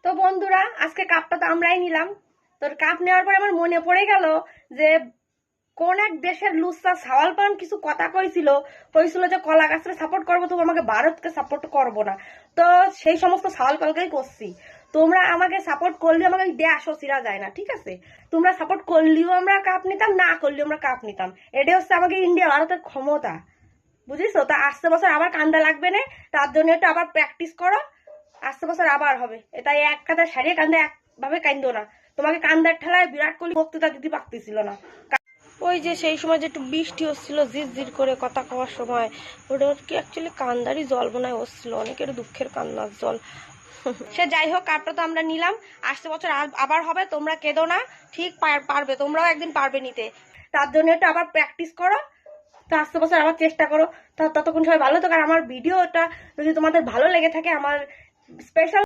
তো বন্ধুরা, আজকে কাপটা তো আমরাই নিলাম। তোর কাপ নেওয়ার পরে আমার মনে পড়ে গেল যে কোন এক দেশের লুচ্চা সাওয়াল পান কিছু কথা কইছিল যে কলা গাছকে সাপোর্ট করবো, তো আমাকে ভারতকে সাপোর্ট করবো না। তো সেই সমস্ত সাওয়াল পালকেই করছি। তোমরা আমাকে সাপোর্ট করলেও আমাকে দেশও চিরা যায় না, ঠিক আছে? তোমরা সাপোর্ট করলেও আমরা কাপ নিতাম, না করলেও আমরা কাপ নিতাম। এটাই হচ্ছে আমাকে ইন্ডিয়া ভারতের ক্ষমতা, বুঝিস? তা আসতে বছর আবার কান্দা লাগবে না, তার জন্য একটু আবার প্র্যাকটিস করো। আসতে বছর আবার হবে, তাই এক কাদা সারিয়ে কান্দা একভাবে কান্দো না। তোমাকে কান্দার ঠেলায় বিরাট কোহলি বক্তৃতা দিতে পারতেছিল না। ওই যে সেই সময় যে একটু বৃষ্টি হচ্ছিল ঝিরঝির করে কথা কওয়ার সময়, ওটা কি অ্যাকচুয়ালি কান্দারই জল বোনায় হচ্ছিল, অনেকের দুঃখের কান্নার জল। সে যাই হোক, কাপটা তো আমরা নিলাম, আসতে বছর আবার হবে। তোমরা কেঁদো না, ঠিক পারবে, তোমরাও একদিন পারবে নিতে। তার জন্য একটু আবার প্র্যাকটিস করো। তো আসতে বছর আবার চেষ্টা করো। ততক্ষণ সবাই ভালো থাকো। আর আমার ভিডিওটা যদি তোমাদের ভালো লেগে থাকে, আমার স্পেশাল